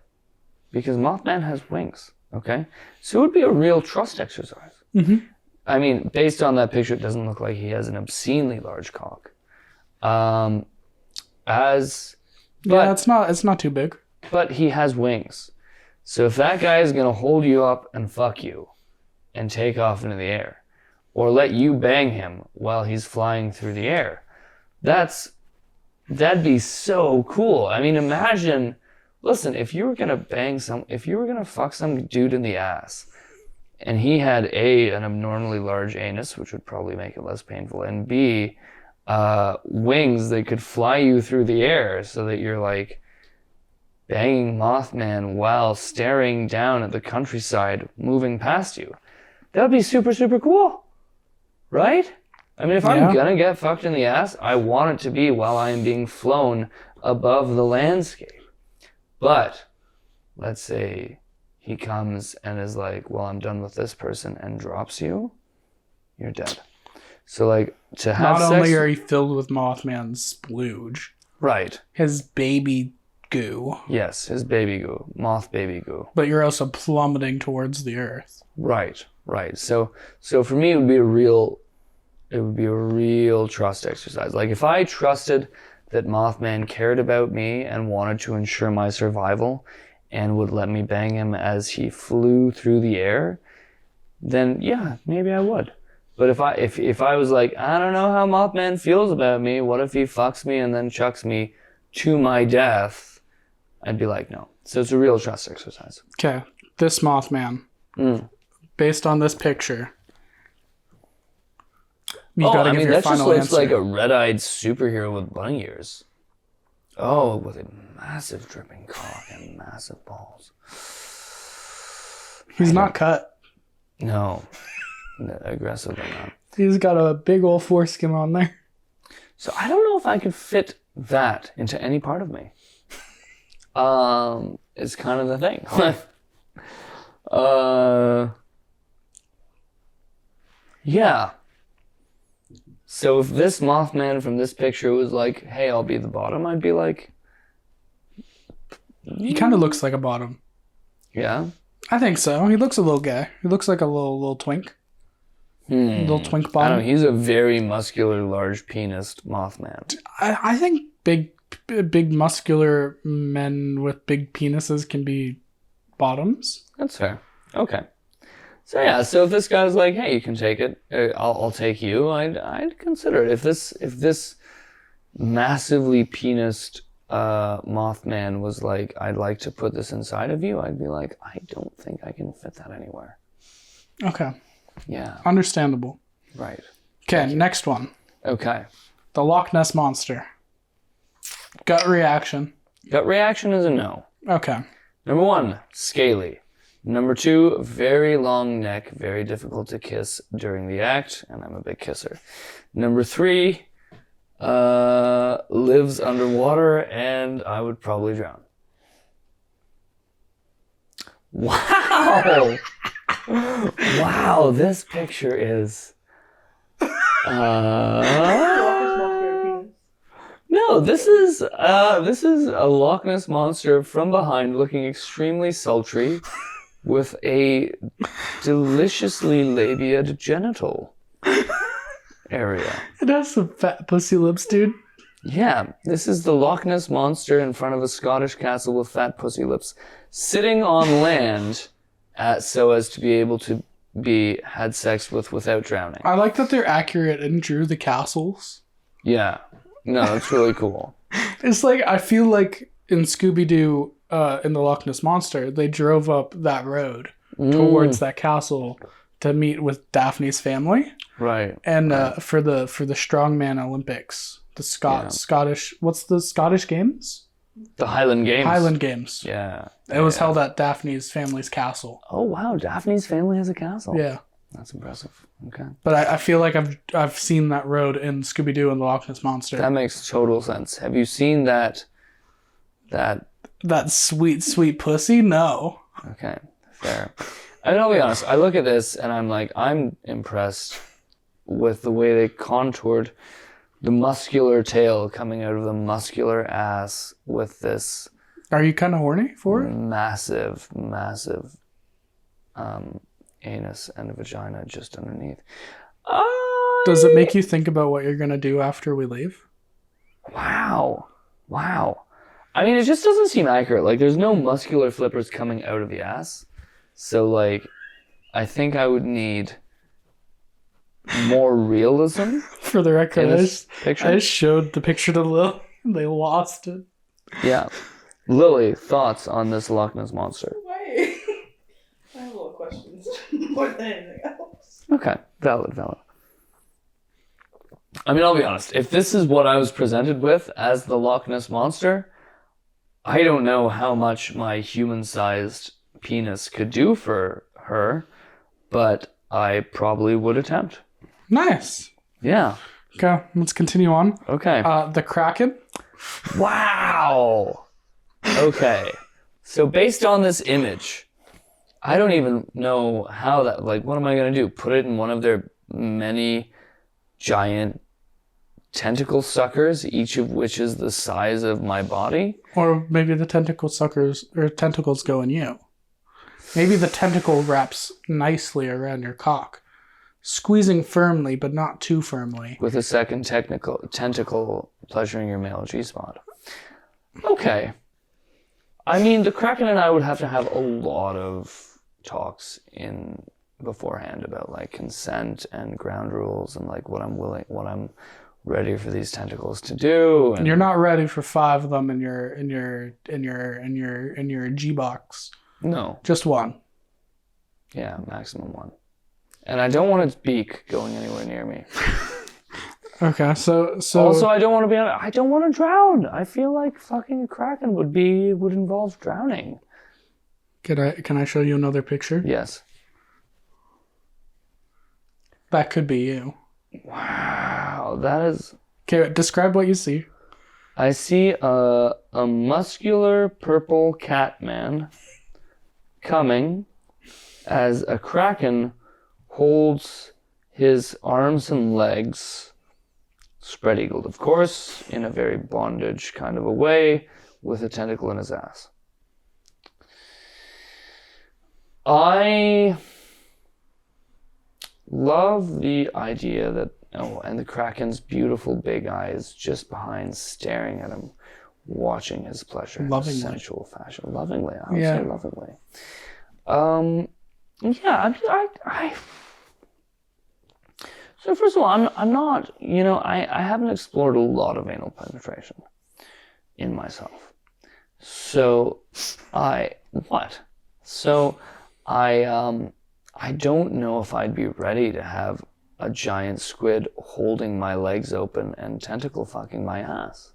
Because Mothman has wings, okay? So it would be a real trust exercise. Mm-hmm. I mean, based on that picture, it doesn't look like he has an obscenely large cock. It's not too big. But he has wings. So if that guy is going to hold you up and fuck you and take off into the air, or let you bang him while he's flying through the air. That'd be so cool. I mean, imagine, listen, if you were gonna fuck some dude in the ass, and he had an abnormally large anus, which would probably make it less painful, and B, wings that could fly you through the air so that you're like banging Mothman while staring down at the countryside moving past you. That would be super, super cool. Right? I mean, if I'm gonna get fucked in the ass, I want it to be while I am being flown above the landscape. But let's say he comes and is like, well, I'm done with this person, and drops you, you're dead. So, like, to have Not sex... only are you filled with Mothman's splooge, Right. his baby goo, Yes, his baby goo. Moth baby goo. but you're also plummeting towards the earth. Right. So for me, it would be a real trust exercise. Like, if I trusted that Mothman cared about me and wanted to ensure my survival and would let me bang him as he flew through the air, then yeah, maybe I would. But if I was like, I don't know how Mothman feels about me, what if he fucks me and then chucks me to my death? I'd be like, no. So it's a real trust exercise. Okay, this Mothman, based on this picture, you gotta give your that just final looks answer. like a red-eyed superhero with bunny ears. Oh, with a massive dripping cock and massive balls. He's not cut. No, aggressively not. He's got a big old foreskin on there. So I don't know if I could fit that into any part of me. It's kind of the thing. Yeah. So if this Mothman from this picture was like, hey, I'll be the bottom, I'd be like, He kind of looks like a bottom. yeah. I think so. He looks a little gay. He looks like a little twink. Little twink I don't bottom. know, he's a very muscular, large penised Mothman. I think big muscular men with big penises can be bottoms. That's fair. Okay. So yeah, so if this guy's like, hey, you can take it, I'll take you, I'd consider it. If this massively penised Mothman was like, I'd like to put this inside of you, I'd be like, I don't think I can fit that anywhere. Okay. Yeah. Understandable. Right. Okay, next one. Okay. The Loch Ness Monster. Gut reaction. Gut reaction is a no. Okay. Number 1, scaly. Number 2, very long neck, very difficult to kiss during the act, and I'm a big kisser. Number 3, lives underwater, and I would probably drown. Wow! Wow, this picture is... No, this is a Loch Ness Monster from behind looking extremely sultry with a deliciously labiated genital area. It has some fat pussy lips, dude. Yeah, this is the Loch Ness Monster in front of a Scottish castle with fat pussy lips, sitting on land so as to be able to be had sex with without drowning. I like that they're accurate and drew the castles. Yeah. No, that's really cool. It's like, I feel like in Scooby-Doo, in the Loch Ness Monster, they drove up that road towards that castle to meet with Daphne's family. Right. And for the Strongman Olympics, the Scottish, what's the Scottish Games? The Highland Games. Highland Games. Yeah. It was held at Daphne's family's castle. Oh wow, Daphne's family has a castle. Yeah. That's impressive. Okay. But I feel like I've seen that road in Scooby-Doo and the Loch Ness Monster. That makes total sense. Have you seen that sweet, sweet pussy? No. Okay, fair. I mean, I'll be honest, I look at this and I'm like, I'm impressed with the way they contoured the muscular tail coming out of the muscular ass with this Are you kind of horny for it? massive anus and a vagina just underneath. Does it make you think about what you're going to do after we leave? Wow. I mean, it just doesn't seem accurate. Like, there's no muscular flippers coming out of the ass. So, like, I think I would need more realism For the record, in I this just picture. showed the picture to Lil. They lost it. Yeah. Lily, thoughts on this Loch Ness Monster? Why? I have a lot of questions more than anything else. Okay, valid. I mean, I'll be honest. If this is what I was presented with as the Loch Ness Monster, I don't know how much my human-sized penis could do for her, but I probably would attempt. Nice. Yeah. Okay, let's continue on. Okay. The Kraken. Wow. Okay. So based on this image, I don't even know how that, like, what am I going to do? Put it in one of their many giant tentacle suckers, each of which is the size of my body? Or maybe the tentacle suckers or tentacles go in you. Maybe the tentacle wraps nicely around your cock, squeezing firmly but not too firmly. With a second tentacle pleasuring your male G-spot. Okay. I mean, the Kraken and I would have to have a lot of talks in beforehand about like consent and ground rules and like what I'm ready for these tentacles to do. And You're not ready for 5 of them in your G box. No. Just 1. Yeah, maximum 1. And I don't want its beak going anywhere near me. Okay, so Also, I don't want to drown. I feel like fucking a Kraken would involve drowning. can I show you another picture? Yes. That could be you. Wow, that is... Okay, describe what you see. I see a muscular purple cat man coming as a Kraken holds his arms and legs spread-eagled, of course, in a very bondage kind of a way, with a tentacle in his ass. I love the idea that, and the Kraken's beautiful big eyes just behind, staring at him, watching his pleasure Lovingly. in a sensual fashion. Lovingly, I would Yeah. say lovingly. Yeah, I so first of all, I'm not, I haven't explored a lot of anal penetration in myself. So I don't know if I'd be ready to have a giant squid holding my legs open and tentacle fucking my ass.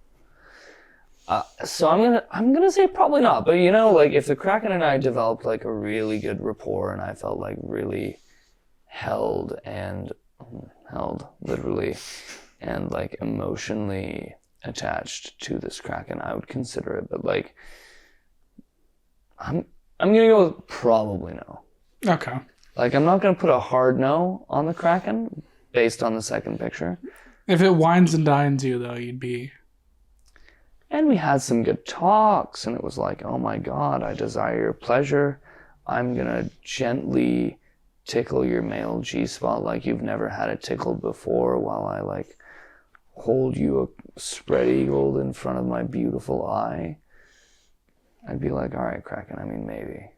So I'm gonna say probably not. But like if the Kraken and I developed like a really good rapport and I felt like really held literally and like emotionally attached to this Kraken, I would consider it. But like I'm gonna go with probably no. Okay. Like I'm not gonna put a hard no on the Kraken based on the second picture. If it wines and dines you, though, you'd be... And we had some good talks, and it was like, oh my God, I desire your pleasure. I'm gonna gently tickle your male G-spot like you've never had it tickled before while I like hold you spread-eagled in front of my beautiful eye. I'd be like, all right, Kraken, I mean, maybe,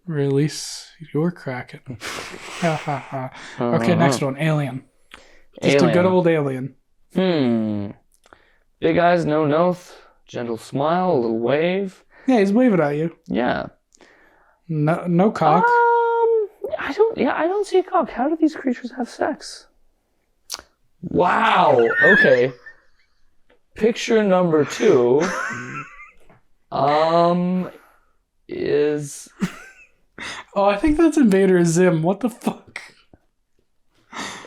Release your Kraken. Ha ha ha. Okay, next one. Alien. Just a good old alien. Big eyes, no nose, gentle smile, a little wave. Yeah, he's waving at you. Yeah. No cock. I don't see a cock. How do these creatures have sex? Wow. Okay. Picture number 2 is... Oh, I think that's Invader Zim. What the fuck?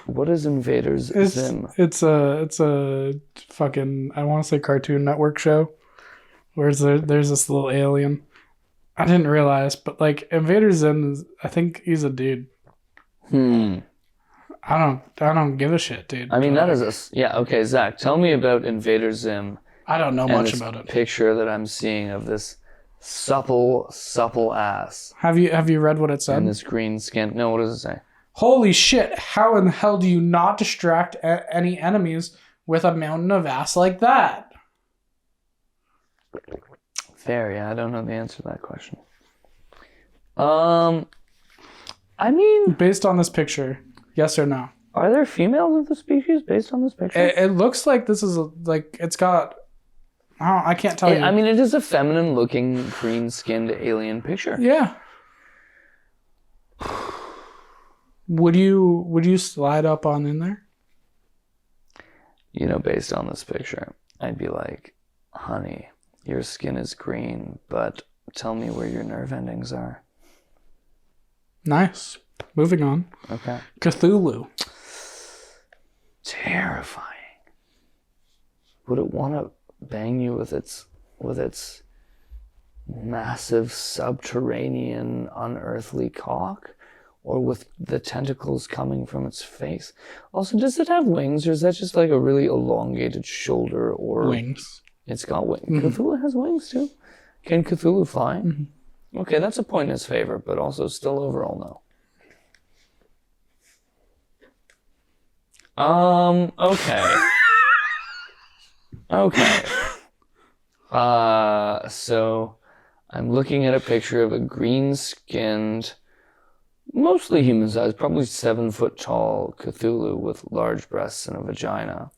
What is Invaders Zim? It's a fucking, I want to say Cartoon Network show. Where's there's this little alien. I didn't realize, but like Invader Zim is, I think he's a dude. I don't give a shit, dude. I mean, that is yeah, okay, Zach, tell me about Invader Zim. I don't know much about it. Picture that I'm seeing of this supple ass. Have you read what it said? And this green skin. No, what does it say? Holy shit, how in the hell do you not distract any enemies with a mountain of ass like that? Fair, yeah, I don't know the answer to that question. I mean... Based on this picture, Yes or no? Are there females of the species based on this picture? It looks like this is like it's got. I can't tell you. I mean, it is a feminine-looking, green-skinned alien picture. Yeah. Would you slide up on in there? You know, based on this picture, I'd be like, honey, your skin is green, but tell me where your nerve endings are. Nice. Moving on. Okay. Cthulhu. Terrifying. Would it want to bang you with its massive subterranean unearthly cock, or with the tentacles coming from its face? Also, does it have wings, or is that just like a really elongated shoulder? Or Wings. It's got wings. Mm-hmm. Cthulhu has wings too. Can Cthulhu fly? Mm-hmm. Okay, that's a point in his favor, but also still overall no. Okay. Okay. So I'm looking at a picture of a green-skinned, mostly human-sized, probably 7 foot tall Cthulhu with large breasts and a vagina,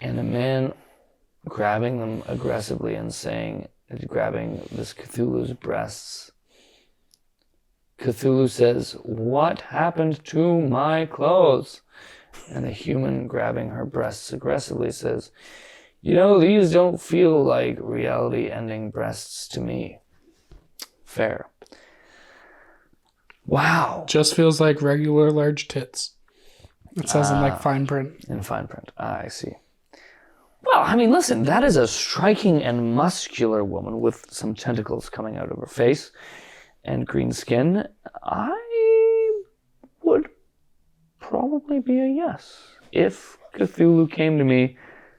and a man grabbing them aggressively and grabbing this Cthulhu's breasts. Cthulhu says, "What happened to my clothes?" And the human grabbing her breasts aggressively says, "You know, these don't feel like reality-ending breasts to me." Fair. Wow. Just feels like regular large tits. It says in like fine print. In fine print. I see. Well, I mean, listen, that is a striking and muscular woman with some tentacles coming out of her face and green skin. I would probably be a yes. If Cthulhu came to me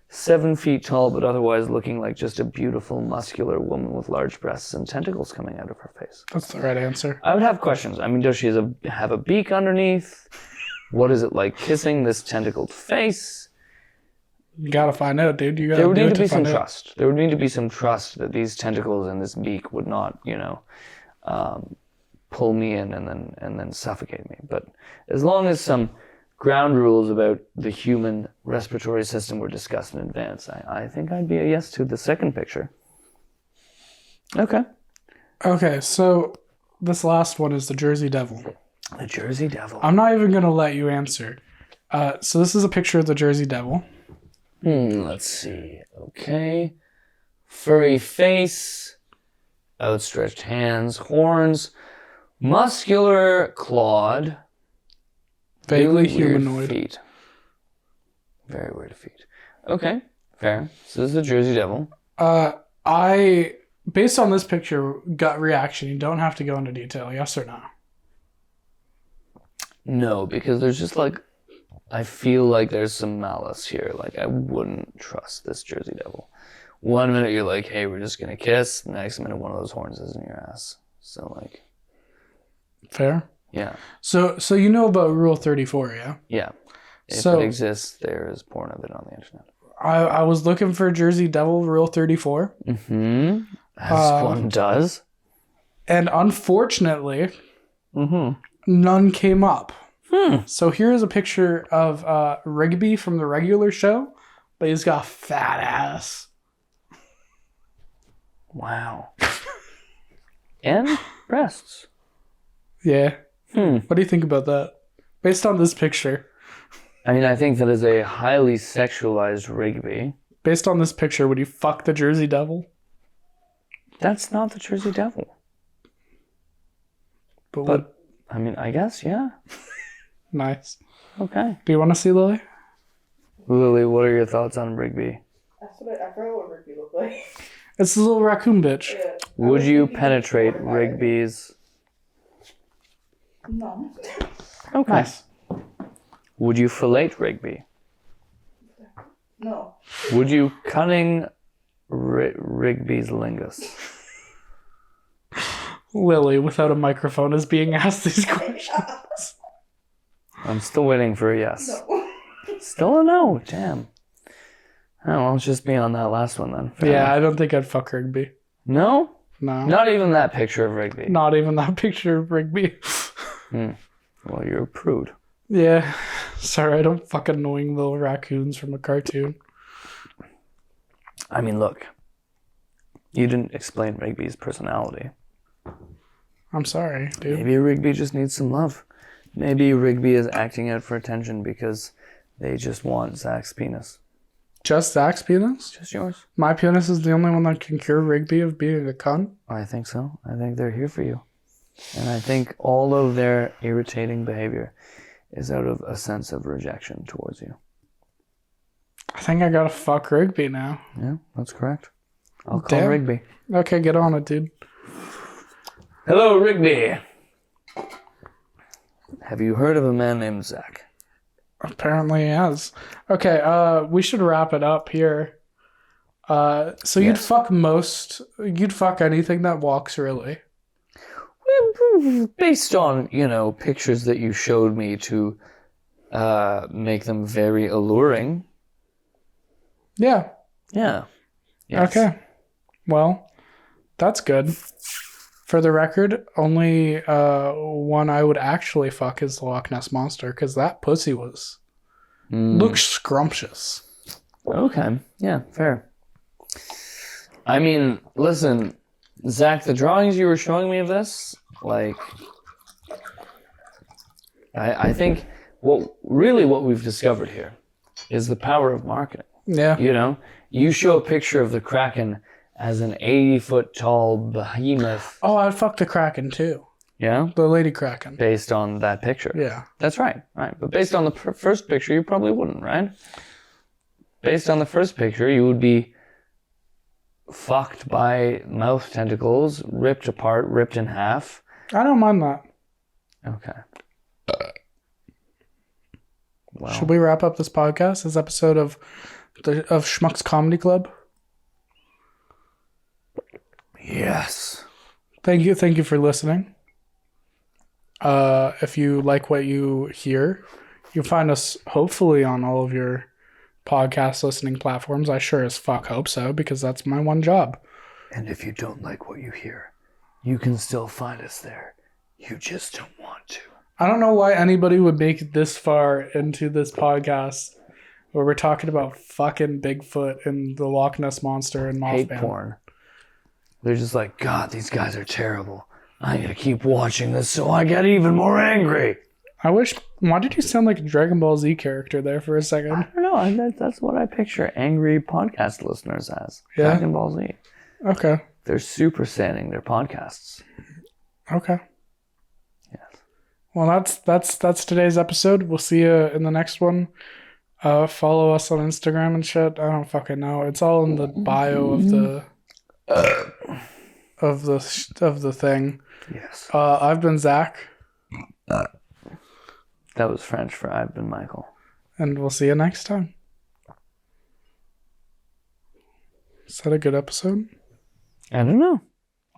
7 feet tall, but otherwise looking like just a beautiful, muscular woman with large breasts and tentacles coming out of her face. That's the right answer. I would have questions. I mean, does she have a beak underneath? What is it like kissing this tentacled face? You gotta find out, dude. There would need to be some trust. There would need to be some trust that these tentacles and this beak would not, pull me in and then suffocate me. But as long as some ground rules about the human respiratory system were discussed in advance, I think I'd be a yes to the second picture. Okay. Okay, so this last one is the Jersey Devil. The Jersey Devil. I'm not even gonna let you answer. So this is a picture of the Jersey Devil. Let's see. Okay. Furry face, outstretched hands, horns, muscular clawed, vaguely really humanoid. Feet. Very weird feet. Okay, fair. So this is the Jersey Devil. Based on this picture, gut reaction, you don't have to go into detail, yes or no? No, because there's just like, I feel like there's some malice here. Like, I wouldn't trust this Jersey Devil. 1 minute you're like, hey, we're just gonna kiss. The next minute one of those horns is in your ass. So like... Fair? Yeah. So you know about Rule 34, yeah? Yeah. If it exists, there is porn of it on the internet. I was looking for Jersey Devil Rule 34. Mm-hmm. As one does. And unfortunately, none came up. So here is a picture of Rigby from the regular show, but he's got a fat ass. Wow. And breasts. Yeah. What do you think about that? Based on this picture. I mean, I think that is a highly sexualized Rigby. Based on this picture, would you fuck the Jersey Devil? That's not the Jersey Devil. But I mean, I guess, yeah. Nice. Okay. Do you want to see Lily? Lily, what are your thoughts on Rigby? I forgot what Rigby looked like. It's a little raccoon bitch. Yeah. Would you penetrate Rigby's... No. Okay. Nice. Would you fillet Rigby? No. Would you cunning Rigby's lingus? Lily, without a microphone, is being asked these questions. I'm still waiting for a yes. No. Still a no. Damn. Oh, well, let's just be on that last one then. Fair Yeah, enough. I don't think I'd fuck Rigby. No? No. Not even that picture of Rigby. Not even that picture of Rigby. Well, you're a prude. Yeah. Sorry, I don't fucking annoying little raccoons from a cartoon. I mean, look. You didn't explain Rigby's personality. I'm sorry, dude. Maybe Rigby just needs some love. Maybe Rigby is acting out for attention because they just want Zach's penis. Just Zach's penis? Just yours. My penis is the only one that can cure Rigby of being a cunt? I think so. I think they're here for you. And I think all of their irritating behavior is out of a sense of rejection towards you. I think I gotta fuck Rigby now. Yeah, that's correct. I'll call Damn. Rigby. Okay, get on it, dude. Hello, Rigby. Have you heard of a man named Zach? Apparently he has. Okay, we should wrap it up here. So you'd Yes. you'd fuck anything that walks, really. Based on, pictures that you showed me to make them very alluring. Yeah. Yeah. Yes. Okay. Well, that's good. For the record, only one I would actually fuck is the Loch Ness Monster, because that pussy looks scrumptious. Okay. Yeah, fair. I mean, listen, Zach, the drawings you were showing me of this, I think what we've discovered here is the power of marketing. Yeah. You show a picture of the Kraken as an 80-foot tall behemoth. Oh, I'd fuck the Kraken too. Yeah? The Lady Kraken. Based on that picture. Yeah. That's right. But based on the first picture, you probably wouldn't, right? Based on the first picture, you would be fucked by mouth tentacles, ripped apart, ripped in half. I don't mind that. Okay. Well, Should we wrap up this podcast? This episode of Schmuck's Comedy Club? yes. Thank you for listening. If you like what you hear, you'll find us hopefully on all of your podcast listening platforms. I sure as fuck hope so, because that's my one job. And if you don't like what you hear, you can still find us there. You just don't want to. I don't know why anybody would make it this far into this podcast where we're talking about fucking Bigfoot and the Loch Ness Monster and Mothman. Hate porn. They're just like, God, these guys are terrible. I'm gonna keep watching this so I get even more angry. Why did you sound like a Dragon Ball Z character there for a second? I don't know. That's what I picture angry podcast listeners as. Yeah? Dragon Ball Z. Okay. They're super saining their podcasts. Okay. Yes. Well, that's today's episode. We'll see you in the next one. Follow us on Instagram and shit. I don't fucking know. It's all in the bio of the thing. Yes. I've been Zach, That was French for I've been Michael. and we'll see you next time. Is that a good episode? I don't know.